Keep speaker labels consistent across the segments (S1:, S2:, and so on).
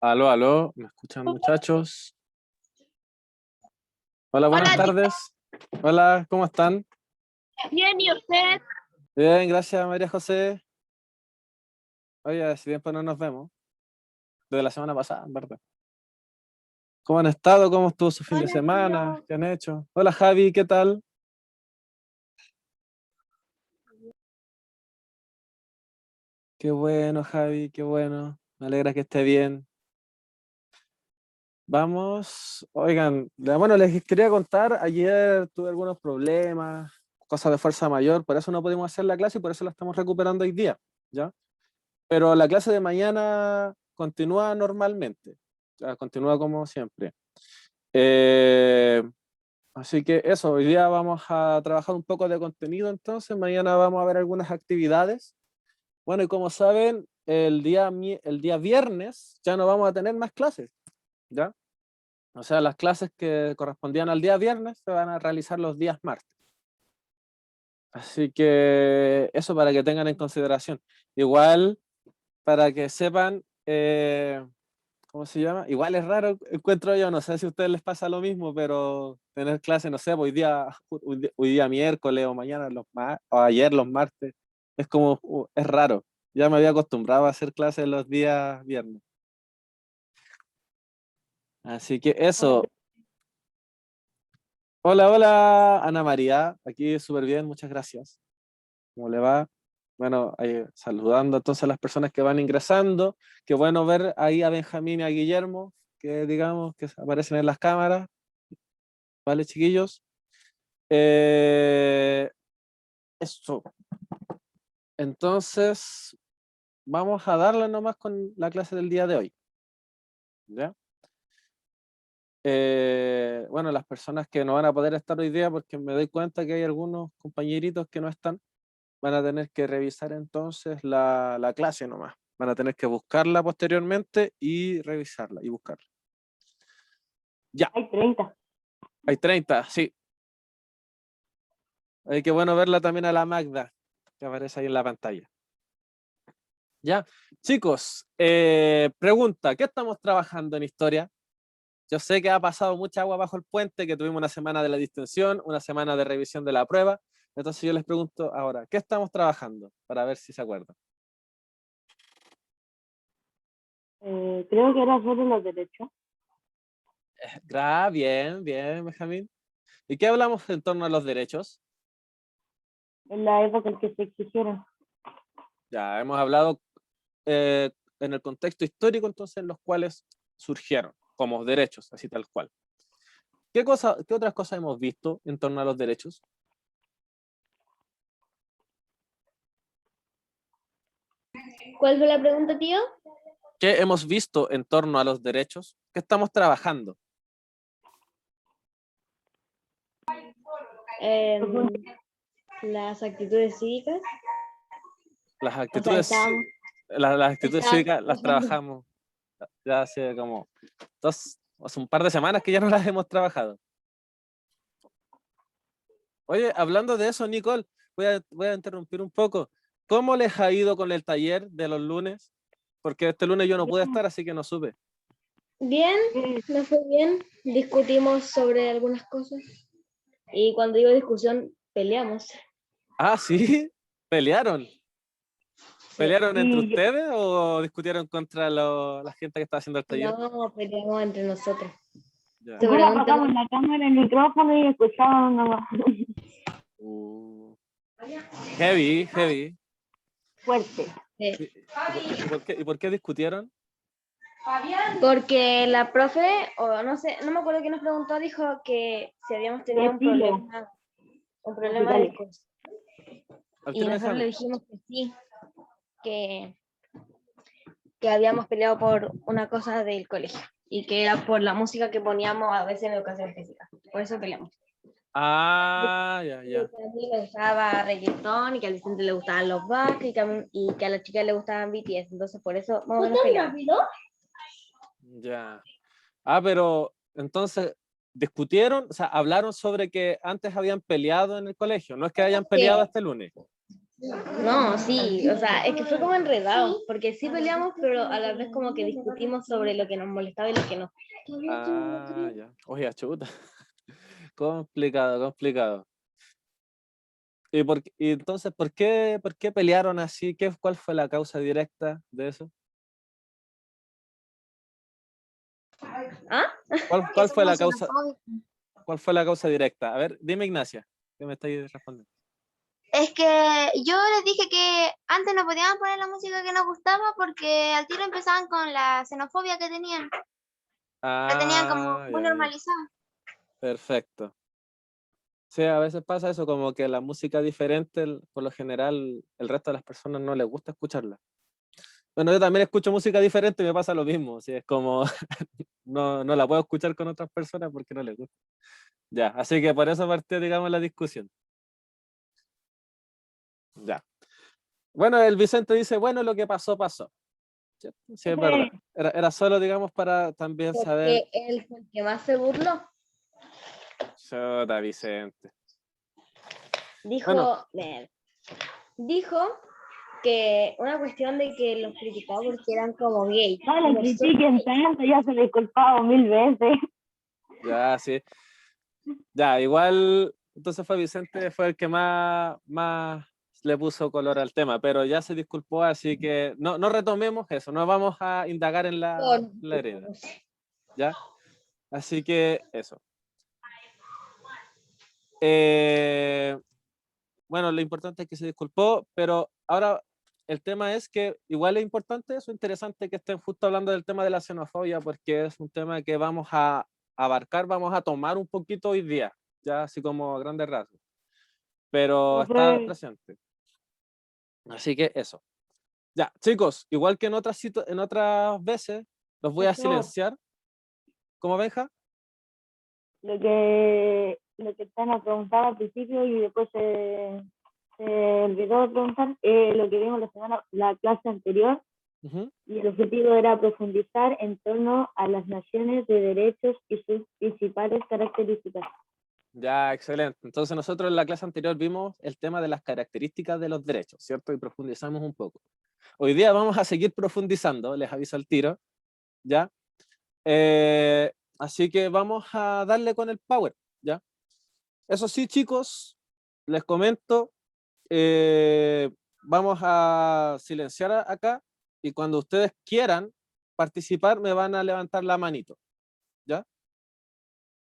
S1: Aló, aló, ¿me escuchan muchachos? Hola, buenas
S2: Hola,
S1: tardes. Hola, ¿cómo están?
S2: bien, ¿y usted?
S1: Bien, gracias María José. Oye, si tiempo no nos vemos, desde la semana pasada, en verdad. ¿Cómo han estado? ¿Cómo estuvo su fin de
S2: Hola,
S1: semana?
S2: tío.
S1: ¿Qué han hecho? Hola Javi, ¿qué tal? Qué bueno, Javi, qué bueno. Me alegra que esté bien. Vamos, oigan, bueno, les quería contar, ayer tuve algunos problemas, cosas de fuerza mayor, por eso no pudimos hacer la clase y por eso la estamos recuperando hoy día, ¿ya? Pero la clase de mañana continúa normalmente, o sea, continúa como siempre. Eh, Así que eso, hoy día vamos a trabajar un poco de contenido, entonces mañana vamos a ver algunas actividades. Bueno, y como saben, el día viernes ya no vamos a tener más clases, ¿ya? O sea, las clases que correspondían al día viernes se van a realizar los días martes. Así que eso para que tengan en consideración. Igual, para que sepan, ¿cómo se llama? Igual es raro, encuentro yo, no sé si a ustedes les pasa lo mismo, pero tener clase, no sé, hoy día miércoles o mañana o ayer los martes, es como, es raro. Ya me había acostumbrado a hacer clases los días viernes. Así que eso. Hola, hola, Ana María. Aquí súper bien, muchas gracias. ¿Cómo le va? Bueno, ahí, saludando entonces a las personas que van ingresando. Qué bueno ver ahí a Benjamín y a Guillermo, que digamos que aparecen en las cámaras. ¿Vale, chiquillos? Eh, Eso. Entonces, vamos a darle nomás con la clase del día de hoy. ¿Ya? Bueno, las personas que no van a poder estar hoy día, porque me doy cuenta que hay algunos compañeritos que no están, van a tener que revisar entonces la clase nomás. Van a tener que buscarla posteriormente y revisarla y buscarla. Ya,
S2: Hay 30.
S1: hay 30, sí. Hay que bueno verla también a la Magda, que aparece ahí en la pantalla. Ya, chicos, pregunta, ¿qué estamos trabajando en historia? Yo sé que ha pasado mucha agua bajo el puente, que tuvimos una semana de la distensión, una semana de revisión de la prueba. Entonces yo les pregunto ahora, ¿qué estamos trabajando? Para ver si se acuerdan.
S2: Creo que era sobre los derechos.
S1: Bien, bien, Benjamín. ¿Y qué hablamos en torno a los derechos?
S2: En la época en que se exigieron.
S1: Ya hemos hablado en el contexto histórico, entonces, en los cuales surgieron como derechos, así tal cual. ¿Qué otras cosas hemos visto en torno a los derechos?
S2: ¿Cuál fue la pregunta, tío?
S1: ¿Qué hemos visto en torno a los derechos? ¿Qué estamos trabajando?
S2: Las actitudes cívicas.
S1: Las
S2: O sea,
S1: actitudes, las actitudes
S2: estábamos
S1: cívicas las
S2: trabajando.
S1: trabajamos ya hace como hace un par de semanas que ya no las hemos trabajado. Oye, hablando de eso, Nicole, voy a interrumpir un poco. ¿Cómo les ha ido con el taller de los lunes? Porque este lunes yo no pude estar, así que no supe.
S2: Bien, nos fue bien. Discutimos sobre algunas cosas. Y cuando digo discusión, peleamos.
S1: Ah, sí, pelearon.
S2: Sí.
S1: ¿Pelearon entre ustedes o discutieron contra la gente que está haciendo el taller?
S2: No, peleamos entre nosotros.
S1: Ya.
S2: Sobre un tema
S3: Apagamos la cámara, el micrófono y escuchábamos nomás.
S1: Uh, Heavy, heavy.
S3: Fuerte.
S1: ¿Y, y por qué discutieron?
S2: Porque la profe, o no sé, no me acuerdo quién nos preguntó, dijo que si habíamos tenido
S3: Estilo
S2: un problema de
S3: musicales.
S2: discurso.
S1: ¿A
S2: Y
S1: quién
S2: nosotros le
S1: Benjamín?
S2: dijimos que sí, que, que habíamos peleado por una cosa del colegio y que era por la música que poníamos a veces en educación física. Por eso peleamos.
S1: Ah, ya,
S2: Y
S1: ya.
S2: que a mí me gustaba reggaetón y que al Vicente le gustaban los Vázquez y que a la chica le gustaban BTS. Entonces por eso más o menos peleamos.
S1: Ya. Ah, pero entonces discutieron, o sea, hablaron sobre que antes habían peleado en el colegio, no es que hayan peleado
S2: Que
S1: este lunes.
S2: No, sí, o sea, es que fue como enredado, porque sí peleamos, pero a la vez como que discutimos sobre lo que nos molestaba y lo que no.
S1: Ah, ya. Oye, chuta. Complicado, complicado. Y entonces, por qué pelearon así? ¿Cuál fue la causa directa de eso?
S2: ¿Ah?
S4: Que
S1: Cuál fue la
S4: somos
S1: causa,
S4: xenofóbicos.
S1: cuál fue la causa directa? A ver, dime Ignacia, que me estáis respondiendo.
S4: Es que yo les dije que antes no podíamos poner la música que nos gustaba porque al tiro empezaban con la xenofobia que tenían. La tenían como
S1: Ah,
S4: muy
S1: ya, ya.
S4: normalizada.
S1: Perfecto. Sí, a veces pasa eso, como que la música diferente, por lo general, el resto de las personas no les gusta escucharla. Bueno, yo también escucho música diferente y me pasa lo mismo. Sí, es como, no la puedo escuchar con otras personas porque no les gusta. Ya, así que por eso partió, digamos, la discusión. Ya. Bueno, el Vicente dice, bueno, lo que pasó, pasó. ¿Cierto? Sí, es verdad. Era solo, digamos, para también saber.
S2: Porque él fue el que más se burló.
S1: Chota, Vicente. Bueno,
S2: Dijo, dijo que una cuestión de que los criticaba porque eran como gay.
S3: No le critiquen tanto, ya se le he disculpado 1000 veces.
S1: ya, sí. Ya, igual, entonces fue Vicente, fue el que más le puso color al tema, pero ya se disculpó, así que no retomemos eso, no vamos a indagar en la herida, ¿ya? Así que eso. Bueno, lo importante es que se disculpó, pero ahora el tema es que igual es importante eso, interesante que estén justo hablando del tema de la xenofobia, porque es un tema que vamos a abarcar, vamos a tomar un poquito hoy día, ya así como a grandes rasgos, pero está
S3: Profe,
S1: presente. Así que eso. Ya, chicos, igual que en otras veces, los voy a
S3: profesor,
S1: silenciar. ¿Cómo Benja?
S3: lo que Tana preguntaba al principio y después se olvidó de preguntar, lo que vimos la clase anterior,
S1: Ujú.
S3: y el objetivo era profundizar en torno a las naciones de derechos y sus principales características.
S1: Ya, excelente. Entonces nosotros en la clase anterior vimos el tema de las características de los derechos, ¿cierto? Y profundizamos un poco. Hoy día vamos a seguir profundizando, les aviso al tiro, ¿ya? Así que vamos a darle con el power, ¿ya? Eso sí, chicos, les comento, vamos a silenciar acá y cuando ustedes quieran participar me van a levantar la manito, ¿ya?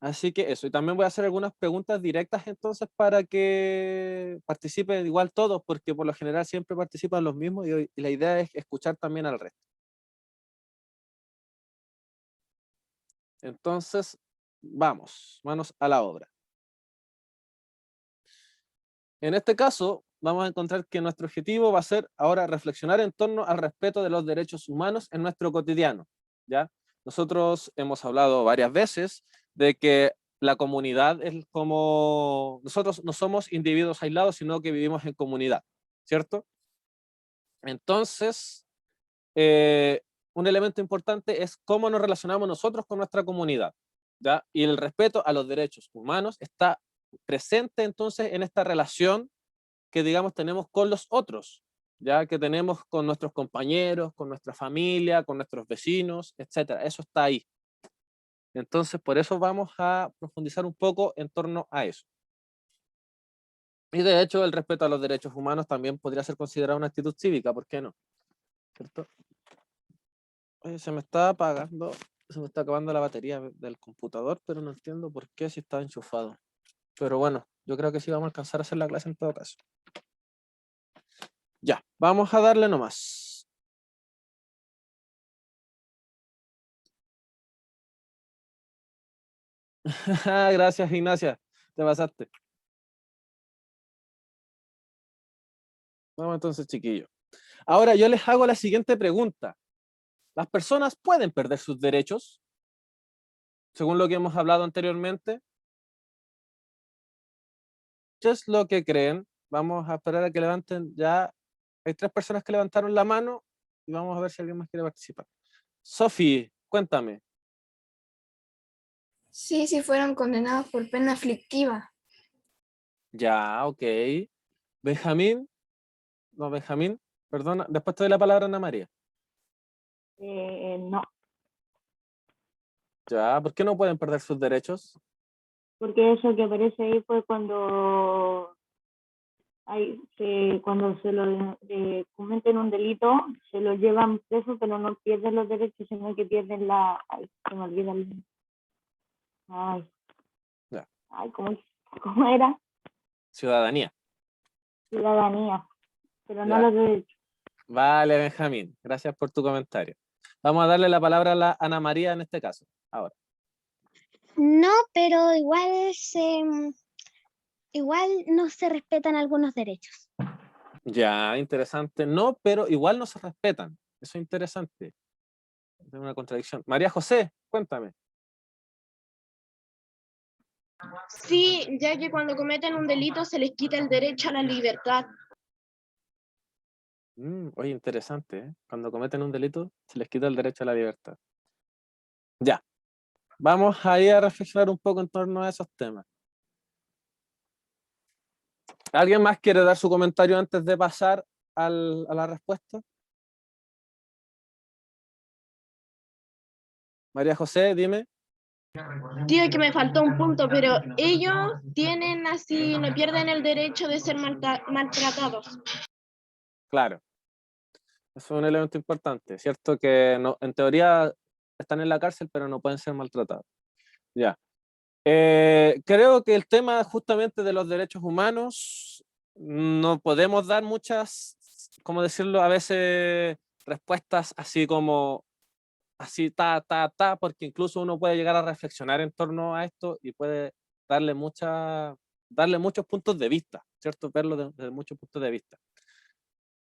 S1: Así que eso, y también voy a hacer algunas preguntas directas entonces para que participen igual todos, porque por lo general siempre participan los mismos y la idea es escuchar también al resto. Entonces, vamos, manos a la obra. En este caso, vamos a encontrar que nuestro objetivo va a ser ahora reflexionar en torno al respeto de los derechos humanos en nuestro cotidiano, ¿ya? Nosotros hemos hablado varias veces de que la comunidad es como, nosotros no somos individuos aislados, sino que vivimos en comunidad, ¿cierto? Entonces, un elemento importante es cómo nos relacionamos nosotros con nuestra comunidad, ¿ya? Y el respeto a los derechos humanos está presente entonces en esta relación que digamos tenemos con los otros, ya que tenemos con nuestros compañeros, con nuestra familia, con nuestros vecinos, etcétera. Eso está ahí. Entonces, por eso vamos a profundizar un poco en torno a eso. Y de hecho, el respeto a los derechos humanos también podría ser considerado una actitud cívica, ¿por qué no? ¿Cierto? Oye, se me está acabando la batería del computador, pero no entiendo por qué si está enchufado. Pero bueno, yo creo que sí vamos a alcanzar a hacer la clase en todo caso. Ya, vamos a darle nomás. Gracias, Ignacia. Te pasaste. Vamos entonces, chiquillos. Ahora yo les hago la siguiente pregunta. ¿Las personas pueden perder sus derechos? Según lo que hemos hablado anteriormente. ¿Qué es lo que creen? Vamos a esperar a que levanten ya. Hay 3 personas que levantaron la mano y vamos a ver si alguien más quiere participar. Sofi, cuéntame.
S5: Sí, si fueron condenados por pena aflictiva.
S1: Ya, ok. Benjamín. No, Benjamín, perdona. Después te doy la palabra a Ana María.
S3: No,
S1: Ya, ¿por qué no pueden perder sus derechos?
S3: porque eso que aparece ahí fue cuando cuando se lo cometen un delito, se lo llevan preso, pero no pierden los derechos, sino que pierden ay, se me olvida ay,
S1: Ya.
S3: ay, ¿cómo era?
S1: Ciudadanía.
S3: Ciudadanía, pero no
S1: Ya.
S3: los derechos.
S1: Vale, Benjamín. Gracias por tu comentario. Vamos a darle la palabra a la Ana María en este caso. Ahora.
S4: No, pero igual no se respetan algunos derechos.
S1: Ya, interesante. No, pero igual no se respetan. Eso es interesante. Es una contradicción. María José, cuéntame.
S2: Sí, ya que cuando cometen un delito se les quita el derecho a la libertad.
S1: Oye, interesante, ¿eh? Cuando cometen un delito, se les quita el derecho a la libertad. Ya. Vamos a ir a reflexionar un poco en torno a esos temas. ¿Alguien más quiere dar su comentario antes de pasar a la respuesta? María José, dime.
S2: Tío, que me faltó un punto, pero ellos tienen así, no pierden el derecho de ser maltratados.
S1: Claro, eso es un elemento importante, ¿cierto? Que no, en teoría están en la cárcel, pero no pueden ser maltratados. Ya. Creo que el tema justamente de los derechos humanos, no podemos dar muchas, ¿cómo decirlo? A veces respuestas así como, así, porque incluso uno puede llegar a reflexionar en torno a esto y puede darle muchos puntos de vista, ¿cierto? Verlo desde muchos puntos de vista.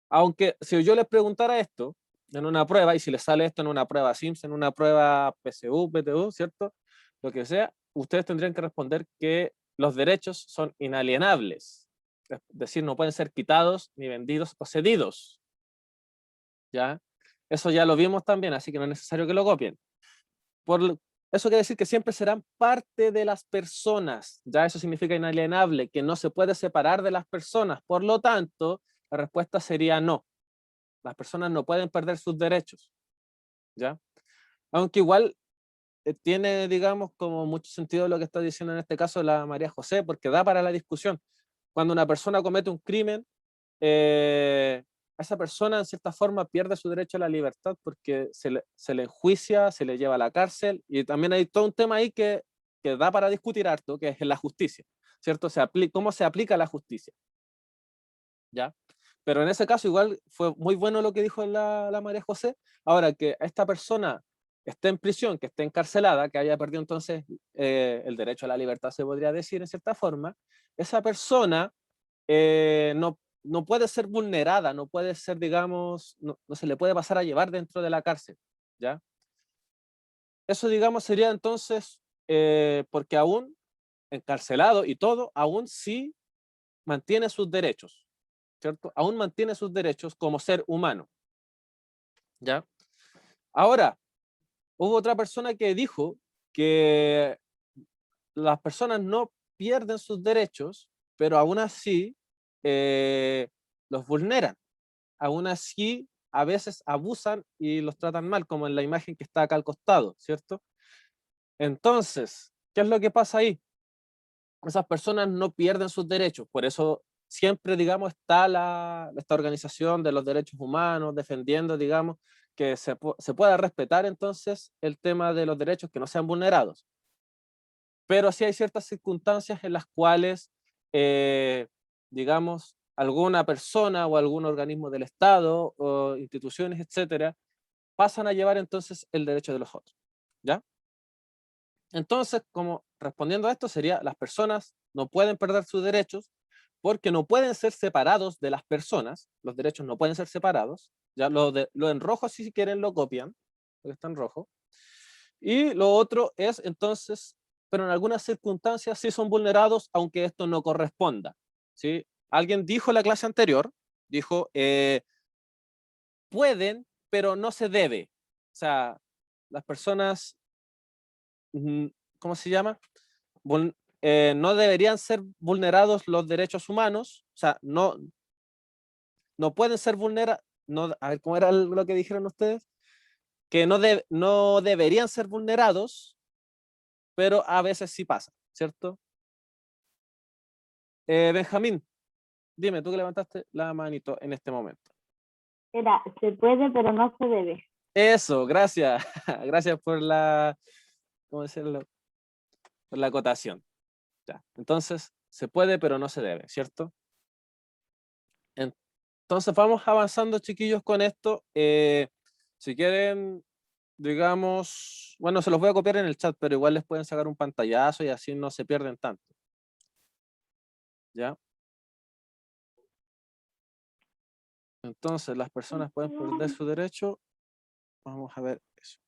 S1: Aunque si yo les preguntara esto en una prueba, y si les sale esto en una prueba Sims, en una prueba PSU, PTU, ¿cierto? Lo que sea, ustedes tendrían que responder que los derechos son inalienables. Es decir, no pueden ser quitados, ni vendidos o cedidos. ¿Ya? Eso ya lo vimos también, así que no es necesario que lo copien. Eso quiere decir que siempre serán parte de las personas. Ya eso significa inalienable, que no se puede separar de las personas. Por lo tanto, la respuesta sería no. Las personas no pueden perder sus derechos, ¿ya? Aunque igual tiene, digamos, como mucho sentido lo que está diciendo en este caso la María José, porque da para la discusión. Cuando una persona comete un crimen, esa persona en cierta forma pierde su derecho a la libertad porque se le enjuicia, se le lleva a la cárcel, y también hay todo un tema ahí que da para discutir harto, que es la justicia, ¿cierto? ¿Cómo se aplica la justicia? ¿Ya? Pero en ese caso igual fue muy bueno lo que dijo la María José. Ahora, que esta persona esté en prisión, que esté encarcelada, que haya perdido entonces el derecho a la libertad, se podría decir en cierta forma, esa persona no puede ser vulnerada, no puede ser, digamos, no se le puede pasar a llevar dentro de la cárcel, ¿ya? Eso, digamos, sería entonces, porque aún encarcelado y todo, aún sí mantiene sus derechos, ¿cierto? Aún mantiene sus derechos como ser humano, ¿ya? Ahora, hubo otra persona que dijo que las personas no pierden sus derechos, pero aún así los vulneran. Aún así, a veces abusan y los tratan mal, como en la imagen que está acá al costado, ¿cierto? Entonces, ¿qué es lo que pasa ahí? Esas personas no pierden sus derechos, por eso siempre, digamos, está esta organización de los derechos humanos defendiendo, digamos, que se pueda respetar entonces el tema de los derechos que no sean vulnerados. Pero sí hay ciertas circunstancias en las cuales, digamos, alguna persona o algún organismo del Estado o instituciones, etcétera, pasan a llevar entonces el derecho de los otros, ¿ya? Entonces, como respondiendo a esto sería, las personas no pueden perder sus derechos porque no pueden ser separados de las personas, los derechos no pueden ser separados, ya lo en rojo si quieren lo copian, porque está en rojo, y lo otro es entonces, pero en algunas circunstancias sí son vulnerados aunque esto no corresponda, ¿sí? Alguien dijo en la clase anterior, dijo, pueden, pero no se debe, o sea, las personas, ¿cómo se llama? No deberían ser vulnerados los derechos humanos, o sea, no pueden ser vulnerados, no, a ver, ¿cómo era lo que dijeron ustedes? Que no deberían ser vulnerados, pero a veces sí pasa, ¿cierto? Benjamín, dime, tú que levantaste la manito en este momento.
S3: Era, se puede, pero no se debe.
S1: Eso, gracias. Gracias por la, ¿cómo decirlo? Por la acotación. Ya. Entonces, se puede, pero no se debe, ¿cierto? Entonces, vamos avanzando, chiquillos, con esto. Si quieren, digamos, bueno, se los voy a copiar en el chat, pero igual les pueden sacar un pantallazo y así no se pierden tanto. ¿Ya? Entonces, las personas pueden perder su derecho. Vamos a ver eso.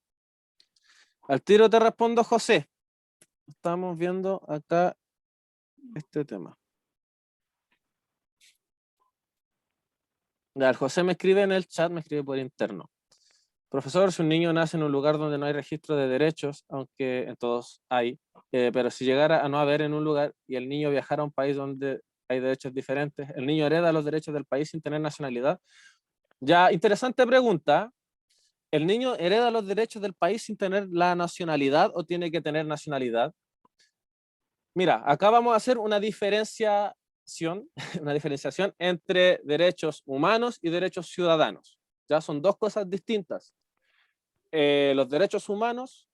S1: Al tiro te respondo, José. Estamos viendo acá este tema. Ya, el José me escribe en el chat, me escribe por interno. Profesor, si un niño nace en un lugar donde no hay registro de derechos, aunque en todos hay, pero si llegara a no haber en un lugar y el niño viajara a un país donde hay derechos diferentes, ¿el niño hereda los derechos del país sin tener nacionalidad? Ya, interesante pregunta. ¿El niño hereda los derechos del país sin tener la nacionalidad o tiene que tener nacionalidad? Mira, acá vamos a hacer una diferenciación entre derechos humanos y derechos ciudadanos. Ya son dos cosas distintas. Los derechos humanos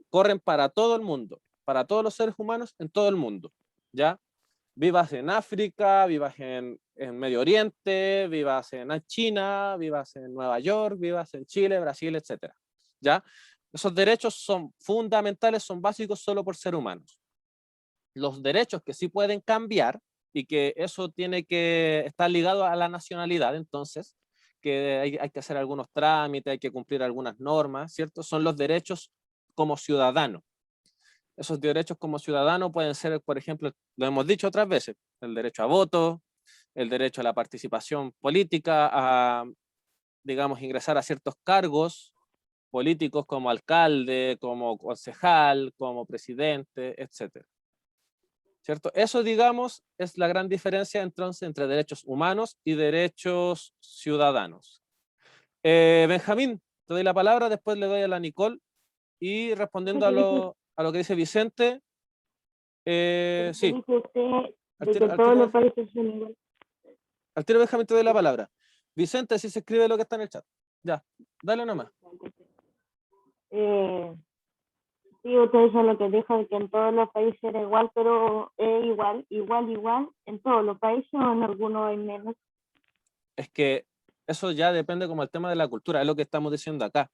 S1: corren para todo el mundo, para todos los seres humanos en todo el mundo. ¿Ya? Vivas en África, vivas en Medio Oriente, vivas en China, vivas en Nueva York, vivas en Chile, Brasil, etc. ¿Ya? Esos derechos son fundamentales, son básicos solo por ser humanos. Los derechos que sí pueden cambiar y que eso tiene que estar ligado a la nacionalidad, entonces, que hay que hacer algunos trámites, hay que cumplir algunas normas, ¿cierto? Son los derechos como ciudadano. Esos derechos como ciudadano pueden ser, por ejemplo, lo hemos dicho otras veces, el derecho a voto, el derecho a la participación política, a, digamos, ingresar a ciertos cargos políticos como alcalde, como concejal, como presidente, etc. ¿Cierto? Eso, digamos, es la gran diferencia entonces entre derechos humanos y derechos ciudadanos. Benjamín, te doy la palabra, después le doy a la Nicole y respondiendo a lo que dice Vicente, sí,
S3: Dice usted
S1: al
S3: de que
S1: tiro,
S3: todos los países son iguales.
S1: al tiro Benjamín te doy la palabra. Vicente, si se escribe lo que está en el chat. Ya, dale nomás.
S3: Sí, usted son lo que dijo de que en todos los países era igual, pero es igual en todos los países o en algunos hay menos.
S1: Es que eso ya depende como el tema de la cultura, es lo que estamos diciendo acá.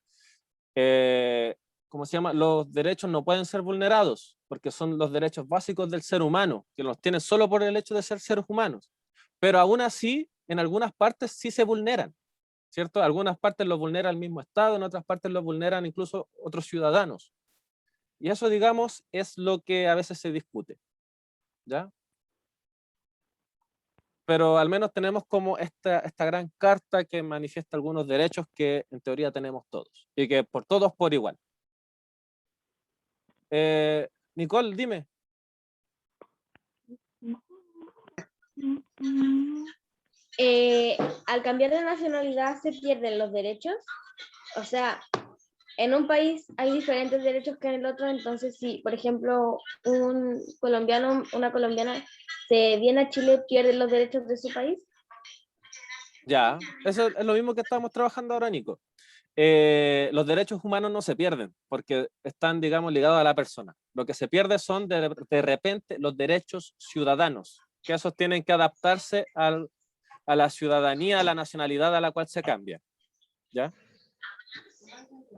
S1: ¿Cómo se llama? Los derechos no pueden ser vulnerados, porque son los derechos básicos del ser humano, que los tienen solo por el hecho de ser seres humanos. Pero aún así, en algunas partes sí se vulneran, ¿cierto? Algunas partes los vulnera el mismo Estado, en otras partes los vulneran incluso otros ciudadanos. Y eso, digamos, es lo que a veces se discute, ¿ya? Pero al menos tenemos como esta gran carta que manifiesta algunos derechos que en teoría tenemos todos, y que por todos por igual. Nicole, dime.
S2: Al cambiar de nacionalidad se pierden los derechos. O sea, en un país hay diferentes derechos que en el otro, entonces si, por ejemplo, un colombiano, una colombiana se viene a Chile, pierde los derechos de su país.
S1: Ya, eso es lo mismo que estamos trabajando ahora, Nico. Los derechos humanos no se pierden porque están, digamos, ligados a la persona. Lo que se pierde son de repente los derechos ciudadanos, que esos tienen que adaptarse a la ciudadanía, a la nacionalidad a la cual se cambia. ¿Ya?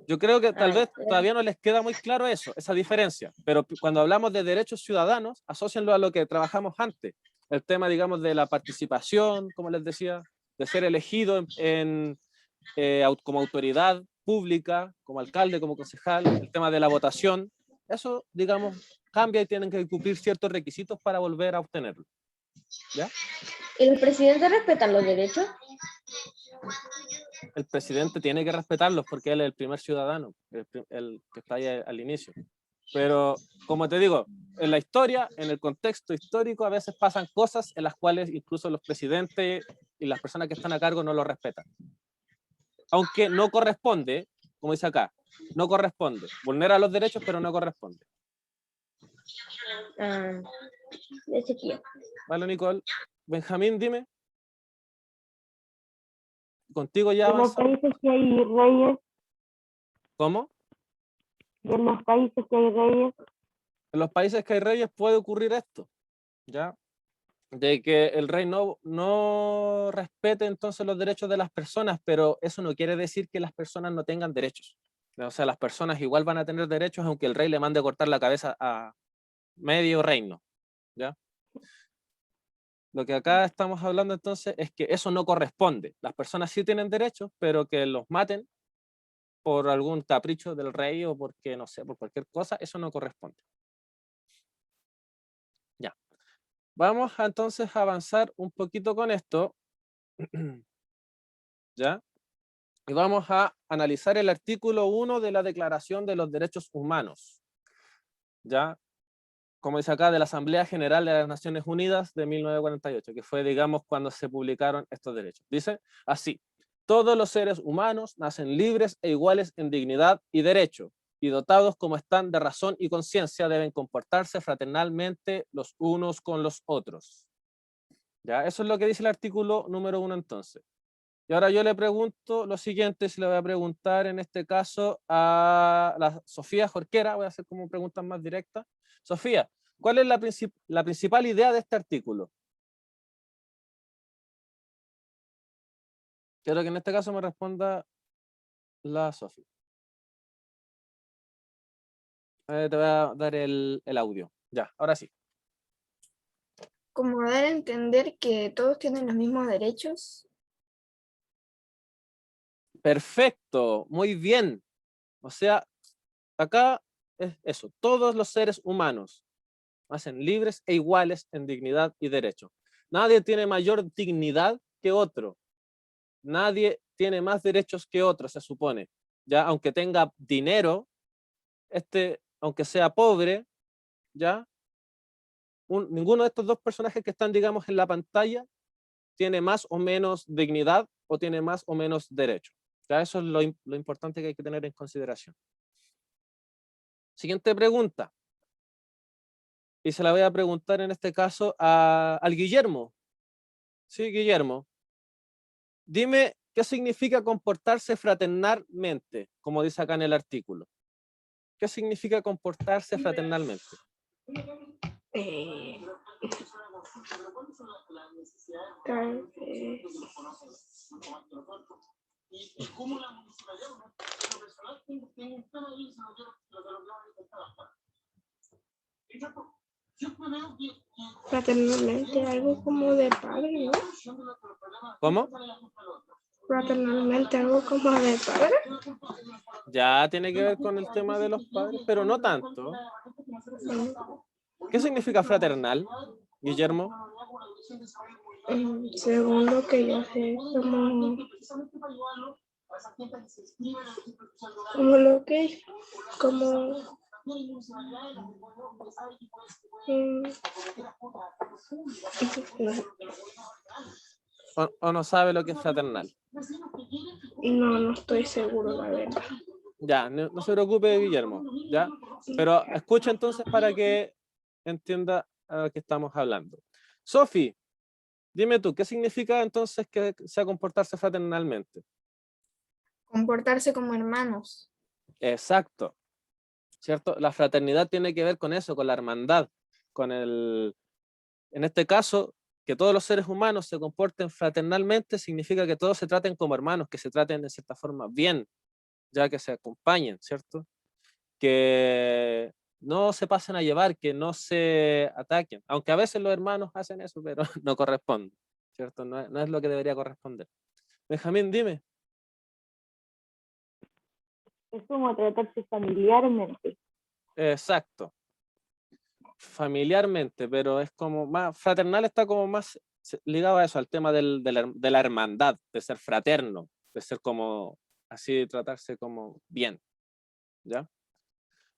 S1: Yo creo que tal vez todavía no les queda muy claro eso, esa diferencia, pero cuando hablamos de derechos ciudadanos, asócienlo a lo que trabajamos antes, el tema, digamos, de la participación, como les decía, de ser elegido como autoridad pública, como alcalde, como concejal, el tema de la votación, eso, digamos, cambia y tienen que cumplir ciertos requisitos para volver a obtenerlo. ¿Ya?
S2: ¿Y los presidentes respetan los derechos?
S1: El presidente tiene que respetarlos porque él es el primer ciudadano, el que está ahí al inicio. Pero, como te digo, en la historia, en el contexto histórico, a veces pasan cosas en las cuales incluso los presidentes y las personas que están a cargo no lo respetan. Aunque no corresponde, como dice acá, no corresponde. Vulnera los derechos, pero no corresponde.
S2: Ese tío.
S1: Vale, Nicole. Benjamín, dime. Contigo ya
S3: En los
S1: avanzamos.
S3: países que hay reyes,
S1: ¿Cómo?
S3: en los países que hay reyes,
S1: En los países que hay reyes puede ocurrir esto, ¿ya? De que el rey no respete entonces los derechos de las personas, pero eso no quiere decir que las personas no tengan derechos. O sea, las personas igual van a tener derechos aunque el rey le mande cortar la cabeza a medio reino, ¿ya? Lo que acá estamos hablando entonces es que eso no corresponde. Las personas sí tienen derechos, pero que los maten por algún capricho del rey o porque, no sé, por cualquier cosa, eso no corresponde. Ya. Vamos entonces a avanzar un poquito con esto. ¿Ya? Y vamos a analizar el artículo 1 de la Declaración de los Derechos Humanos. ¿Ya? Como dice acá, de la Asamblea General de las Naciones Unidas de 1948, que fue, digamos, cuando se publicaron estos derechos. Dice así: todos los seres humanos nacen libres e iguales en dignidad y derecho, y dotados como están de razón y conciencia, deben comportarse fraternalmente los unos con los otros. ¿Ya? Eso es lo que dice el artículo número 1 entonces. Y ahora yo le pregunto lo siguiente, si le voy a preguntar en este caso a la Sofía Jorquera, voy a hacer como preguntas más directas. Sofía, ¿cuál es la principal idea de este artículo? Quiero que en este caso me responda la Sofía. Te voy a dar el audio. Ya, ahora sí.
S5: Como dar a entender que todos tienen los mismos derechos.
S1: Perfecto, muy bien. O sea, acá es eso, todos los seres humanos nacen libres e iguales en dignidad y derecho. Nadie tiene mayor dignidad que otro. Nadie tiene más derechos que otro, se supone. Ya, aunque tenga dinero, aunque sea pobre, ya, ninguno de estos dos personajes que están, digamos, en la pantalla tiene más o menos dignidad o tiene más o menos derecho. Ya, eso es lo importante que hay que tener en consideración. Siguiente pregunta. Y se la voy a preguntar en este caso al Guillermo. Sí, Guillermo. Dime, ¿qué significa comportarse fraternalmente? Como dice acá en el artículo. ¿Qué significa comportarse fraternalmente?
S5: Fraternalmente, algo como de padre, ¿no?
S1: ¿Cómo?
S5: Fraternalmente, algo como de padre.
S1: Ya tiene que ver con el tema de los padres, pero no tanto. ¿Qué significa fraternal, Guillermo?
S5: Según lo que yo sé, como lo que, como
S1: ¿O no sabe lo que es fraternal?
S5: no estoy seguro, la verdad.
S1: Ya, no se preocupe, Guillermo, ¿ya? Pero escucha entonces para que entienda a lo que estamos hablando. Sofi, dime tú, ¿qué significa entonces que sea comportarse fraternalmente?
S5: Comportarse como hermanos.
S1: Exacto, ¿cierto? La fraternidad tiene que ver con eso, con la hermandad, en este caso, que todos los seres humanos se comporten fraternalmente significa que todos se traten como hermanos, que se traten de cierta forma bien, ya que se acompañen, ¿cierto? Que no se pasen a llevar, que no se ataquen, aunque a veces los hermanos hacen eso, pero no corresponde, ¿cierto? No es lo que debería corresponder. Benjamín, dime.
S3: es como tratarse familiarmente.
S1: Exacto. Familiarmente, pero es como más, fraternal está como más ligado a eso, al tema de la hermandad, de ser fraterno, de ser como, así, tratarse como bien, ¿ya?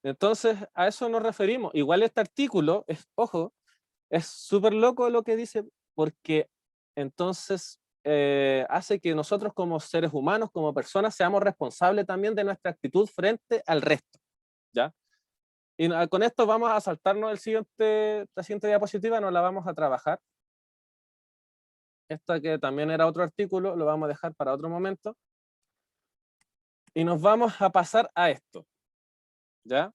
S1: Entonces, a eso nos referimos. Igual este artículo, ojo, es súper loco lo que dice, porque entonces hace que nosotros como seres humanos, como personas, seamos responsables también de nuestra actitud frente al resto, ¿ya? Y con esto vamos a saltarnos la siguiente diapositiva, nos la vamos a trabajar. Esta que también era otro artículo, lo vamos a dejar para otro momento. Y nos vamos a pasar a esto, ¿ya?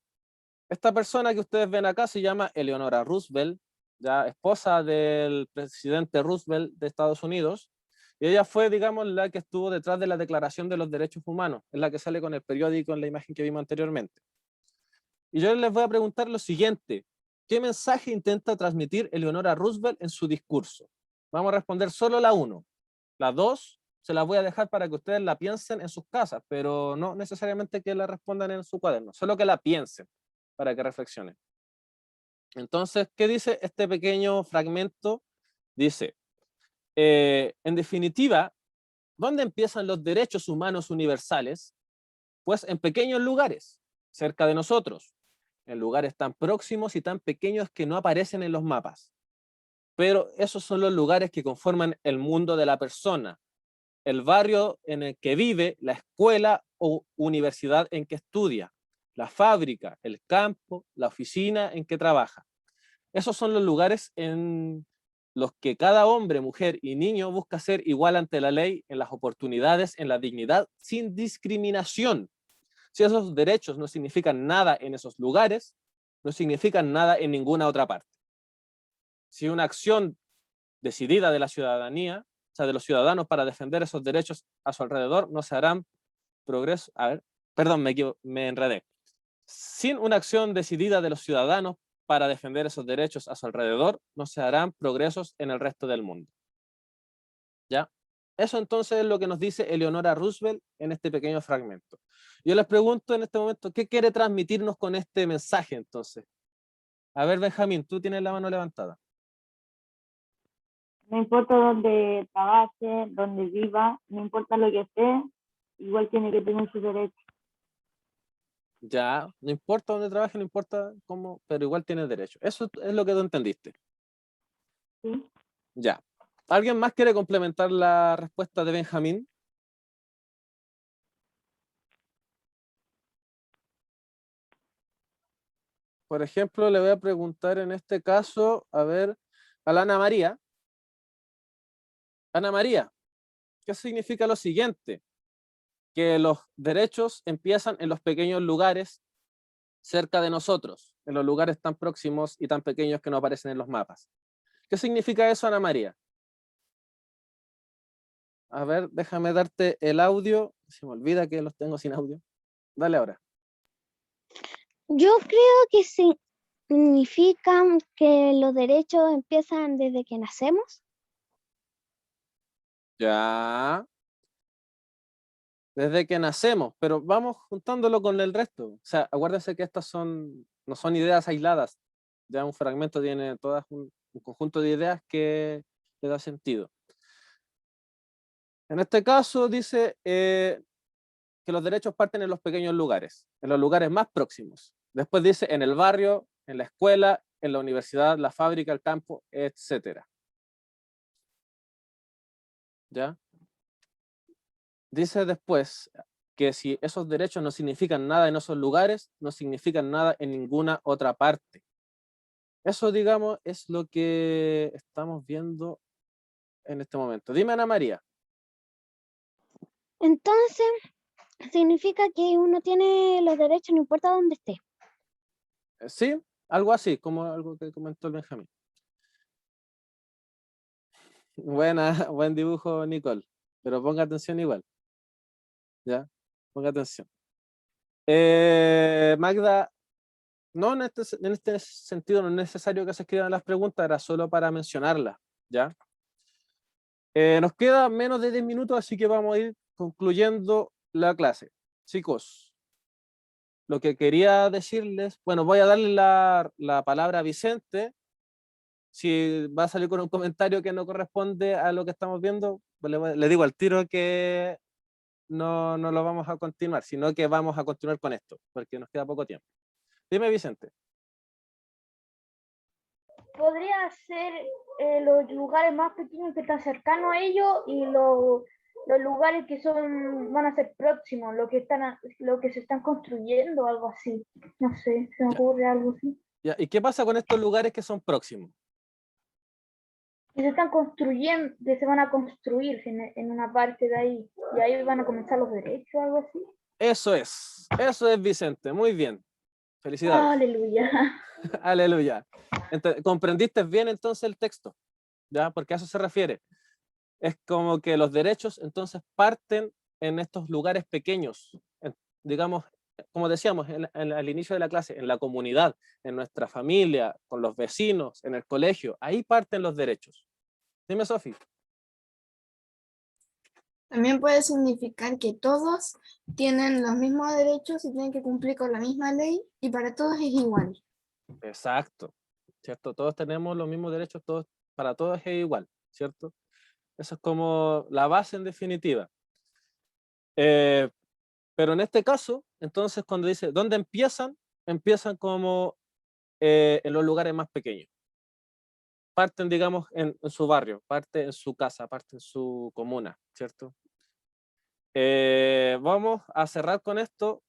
S1: Esta persona que ustedes ven acá se llama Eleonora Roosevelt, ya esposa del presidente Roosevelt de Estados Unidos, y ella fue, digamos, la que estuvo detrás de la Declaración de los Derechos Humanos, es la que sale con el periódico en la imagen que vimos anteriormente. Y yo les voy a preguntar lo siguiente: ¿qué mensaje intenta transmitir Eleonora Roosevelt en su discurso? Vamos a responder solo la 1. La 2 se las voy a dejar para que ustedes la piensen en sus casas, pero no necesariamente que la respondan en su cuaderno, solo que la piensen para que reflexionen. Entonces, ¿qué dice este pequeño fragmento? Dice, en definitiva, ¿dónde empiezan los derechos humanos universales? Pues en pequeños lugares, cerca de nosotros, en lugares tan próximos y tan pequeños que no aparecen en los mapas. Pero esos son los lugares que conforman el mundo de la persona, el barrio en el que vive, la escuela o universidad en que estudia, la fábrica, el campo, la oficina en que trabaja. Esos son los lugares en los que cada hombre, mujer y niño busca ser igual ante la ley, en las oportunidades, en la dignidad, sin discriminación. Si esos derechos no significan nada en esos lugares, no significan nada en ninguna otra parte. Si una acción decidida de la ciudadanía, o sea, de los ciudadanos para defender esos derechos a su alrededor, no se harán progreso. A ver, perdón, me enredé. Sin una acción decidida de los ciudadanos para defender esos derechos a su alrededor, no se harán progresos en el resto del mundo. ¿Ya? Eso entonces es lo que nos dice Eleonora Roosevelt en este pequeño fragmento. Yo les pregunto en este momento, ¿qué quiere transmitirnos con este mensaje entonces? A ver, Benjamín, tú tienes la mano levantada.
S3: No importa dónde trabaje, dónde viva, no importa lo que esté, igual tiene que tener sus derechos.
S1: Ya, no importa dónde trabaje, no importa cómo, pero igual tienes derecho. Eso es lo que tú entendiste.
S3: ¿Sí?
S1: Ya. ¿Alguien más quiere complementar la respuesta de Benjamín? Por ejemplo, le voy a preguntar en este caso, a ver, a la Ana María. Ana María, ¿qué significa lo siguiente? Que los derechos empiezan en los pequeños lugares cerca de nosotros, en los lugares tan próximos y tan pequeños que no aparecen en los mapas. ¿Qué significa eso, Ana María? A ver, déjame darte el audio. Se me olvida que los tengo sin audio. Dale ahora.
S5: Yo creo que significa que los derechos empiezan desde que nacemos.
S1: Ya. Desde que nacemos, pero vamos juntándolo con el resto. O sea, acuérdense que estas no son ideas aisladas. Ya un fragmento tiene todas un conjunto de ideas que le da sentido. En este caso dice que los derechos parten en los pequeños lugares, en los lugares más próximos. Después dice en el barrio, en la escuela, en la universidad, la fábrica, el campo, etc. ¿Ya? Dice después que si esos derechos no significan nada en esos lugares, no significan nada en ninguna otra parte. Eso, digamos, es lo que estamos viendo en este momento. Dime, Ana María.
S5: Entonces, significa que uno tiene los derechos no importa dónde esté.
S1: Sí, algo así, como algo que comentó el Benjamín. Buena, buen dibujo, Nicole, pero ponga atención igual. ¿Ya? Ponga atención. Magda, no en este sentido no es necesario que se escriban las preguntas, era solo para mencionarlas, ¿ya? Nos queda menos de 10 minutos, así que vamos a ir concluyendo la clase. Chicos, lo que quería decirles, bueno, voy a darle la palabra a Vicente. Si va a salir con un comentario que no corresponde a lo que estamos viendo, pues le digo al tiro que no lo vamos a continuar, sino que vamos a continuar con esto, porque nos queda poco tiempo. Dime, Vicente.
S6: podría ser los lugares más pequeños que están cercanos a ellos y los lugares que van a ser próximos, lo que se están construyendo, algo así. No sé, se me
S1: Ya.
S6: ocurre algo así.
S1: Ya, ¿y qué pasa con estos lugares que son próximos?
S6: Que se están construyendo, que se van a construir en una parte de ahí, y ahí van a comenzar los derechos, algo así.
S1: Eso es, Vicente, muy bien. Felicidades.
S6: Aleluya.
S1: Aleluya. ¿Comprendiste bien entonces el texto? ¿Ya? Porque a eso se refiere. Es como que los derechos entonces parten en estos lugares pequeños, digamos, como decíamos al inicio de la clase, en la comunidad, en nuestra familia, con los vecinos, en el colegio, ahí parten los derechos. Dime, Sofi.
S7: También puede significar que todos tienen los mismos derechos y tienen que cumplir con la misma ley y para todos es igual.
S1: Exacto, ¿cierto? Todos tenemos los mismos derechos, para todos es igual, ¿cierto? Eso es como la base en definitiva. Pero en este caso, entonces cuando dice, ¿dónde empiezan? Empiezan como en los lugares más pequeños. Parten, digamos, en su barrio, parte en su casa, parte en su comuna, ¿cierto? Vamos a cerrar con esto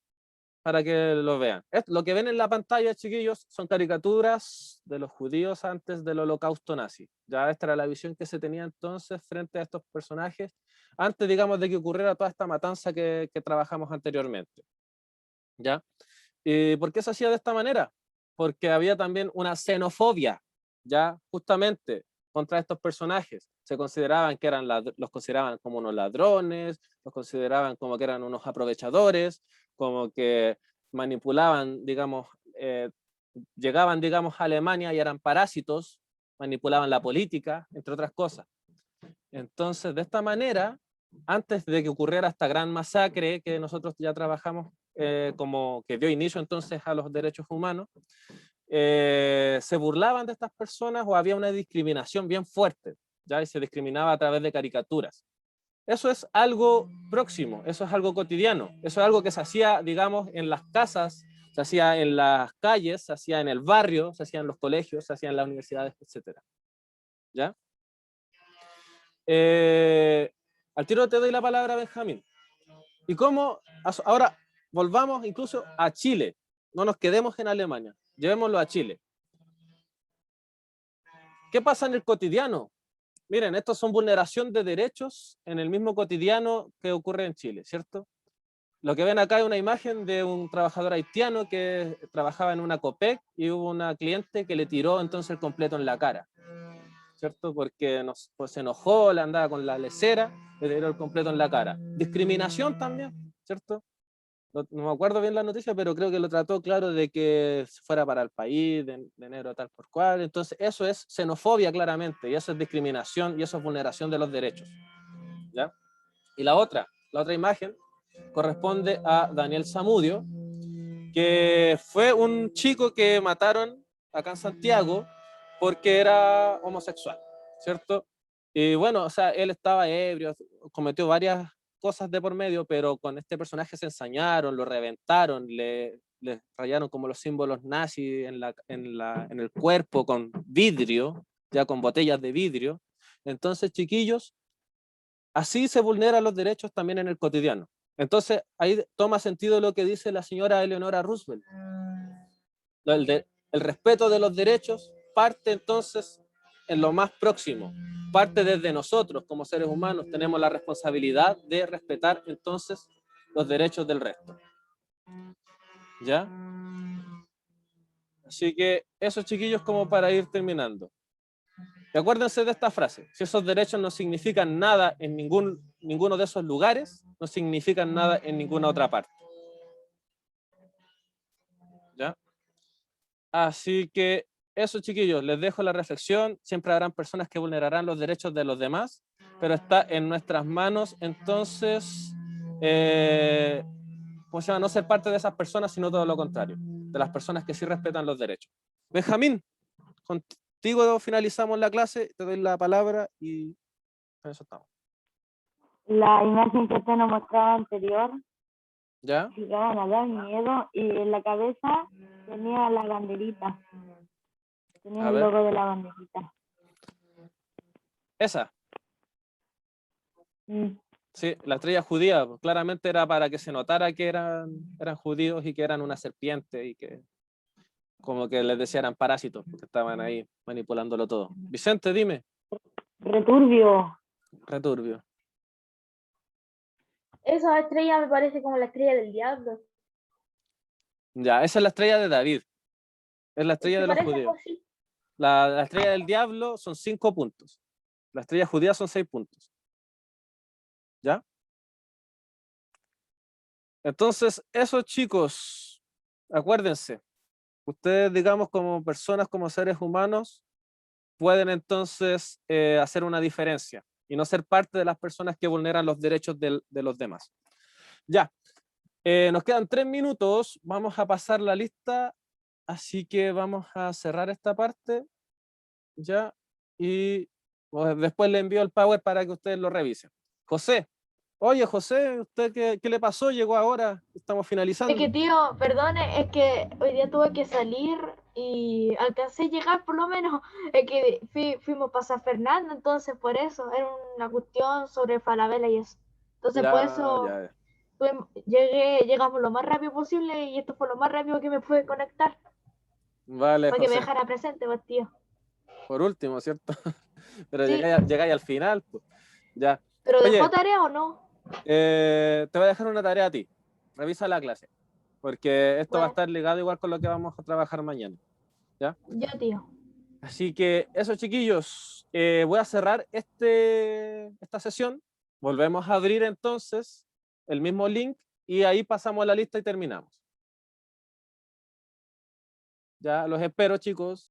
S1: para que lo vean. Lo que ven en la pantalla, chiquillos, son caricaturas de los judíos antes del holocausto nazi. Ya esta era la visión que se tenía entonces frente a estos personajes, antes, digamos, de que ocurriera toda esta matanza que trabajamos anteriormente. ¿Ya? ¿Y por qué se hacía de esta manera? Porque había también una xenofobia, ya justamente contra estos personajes. Se consideraban que los consideraban como unos ladrones, los consideraban como que eran unos aprovechadores, como que manipulaban, digamos, llegaban, digamos, a Alemania y eran parásitos, manipulaban la política, entre otras cosas. Entonces, de esta manera, antes de que ocurriera esta gran masacre que nosotros ya trabajamos, como que dio inicio entonces a los derechos humanos, se burlaban de estas personas o había una discriminación bien fuerte, ¿ya? Y se discriminaba a través de caricaturas. Eso es algo próximo, eso es algo cotidiano, eso es algo que se hacía, digamos, en las casas, se hacía en las calles, se hacía en el barrio, se hacía en los colegios, se hacía en las universidades, etc. ¿Ya? Al tiro te doy la palabra, Benjamín. ¿Y cómo? Ahora volvamos incluso a Chile. No nos quedemos en Alemania. Llevémoslo a Chile. ¿Qué pasa en el cotidiano? Miren, estos son vulneración de derechos en el mismo cotidiano que ocurre en Chile, ¿cierto? Lo que ven acá es una imagen de un trabajador haitiano que trabajaba en una Copec y hubo una cliente que le tiró entonces el completo en la cara, ¿cierto? Porque pues se enojó, le andaba con la lecera, le tiró el completo en la cara. Discriminación también, ¿cierto? No me acuerdo bien la noticia, pero creo que lo trató claro de que se fuera para el país, de negro tal por cual. Entonces eso es xenofobia claramente, y eso es discriminación, y eso es vulneración de los derechos, ¿ya? Y la otra imagen corresponde a Daniel Zamudio, que fue un chico que mataron acá en Santiago porque era homosexual, ¿cierto? Y bueno, o sea, él estaba ebrio, cometió varias cosas de por medio, pero con este personaje se ensañaron, lo reventaron, le rayaron como los símbolos nazis en el cuerpo con vidrio, ya con botellas de vidrio. Entonces, chiquillos, así se vulneran los derechos también en el cotidiano. Entonces, ahí toma sentido lo que dice la señora Eleonora Roosevelt. El respeto de los derechos parte entonces en lo más próximo, parte desde nosotros como seres humanos, tenemos la responsabilidad de respetar entonces los derechos del resto. ¿Ya? Así que eso, chiquillos, como para ir terminando. Y acuérdense de esta frase: si esos derechos no significan nada en ninguno de esos lugares, no significan nada en ninguna otra parte. ¿Ya? Así que eso, chiquillos, les dejo la reflexión. Siempre habrán personas que vulnerarán los derechos de los demás, pero está en nuestras manos entonces, ¿cómo se llama? No ser parte de esas personas, sino todo lo contrario, de las personas que sí respetan los derechos. Benjamín, contigo finalizamos la clase, te doy la palabra y con eso estamos.
S3: La imagen que usted nos mostraba anterior,
S1: ¿Ya?
S3: llegaban a dar miedo y en la cabeza tenía la banderita. Tenía
S1: A
S3: el
S1: ver.
S3: logo de la bandejita.
S1: Esa.
S3: Mm,
S1: Sí, la estrella judía, pues, claramente era para que se notara que eran judíos y que eran una serpiente y que como que les decían eran parásitos, porque estaban ahí manipulándolo todo. Vicente, dime,
S3: Returbio.
S1: returbio.
S6: Esa estrella me parece como la estrella del diablo.
S1: Ya, esa es la estrella de David. Es la estrella
S6: ¿Te
S1: de los
S6: parece algo
S1: judíos.
S6: así?
S1: La estrella del diablo son 5 puntos. La estrella judía son 6 puntos. ¿Ya? Entonces, esos chicos, acuérdense, ustedes, digamos, como personas, como seres humanos, pueden entonces hacer una diferencia y no ser parte de las personas que vulneran los derechos de los demás. Ya, nos quedan 3 minutos, vamos a pasar la lista, así que vamos a cerrar esta parte, ya, y pues, después le envío el Power para que ustedes lo revisen. José, oye José, ¿usted qué le pasó? Llegó ahora, estamos
S8: Es
S1: finalizando.
S8: que, tío, perdone, es que hoy día tuve que salir y alcancé a llegar por lo menos. Es que fuimos para San Fernando, entonces por eso, era una cuestión sobre Falabella y eso. Entonces por
S1: Ya,
S8: eso
S1: ya.
S8: llegamos lo más rápido posible y esto fue lo más rápido que me pude conectar
S1: Vale,
S8: para que me
S1: José.
S8: dejara presente, pues, tío.
S1: Por último, ¿cierto? Pero
S8: Sí,
S1: llegáis al final, pues. Ya.
S8: pero
S1: Oye,
S8: ¿dejó tarea o no?
S1: te voy a dejar una tarea a ti. Revisa la clase, porque esto va a
S8: Bueno,
S1: estar ligado igual con lo que vamos a trabajar mañana. ¿Ya?
S8: ya, tío.
S1: Así que eso, chiquillos. Voy a cerrar esta sesión. Volvemos a abrir entonces el mismo link y ahí pasamos a la lista y terminamos. Ya los espero, chicos.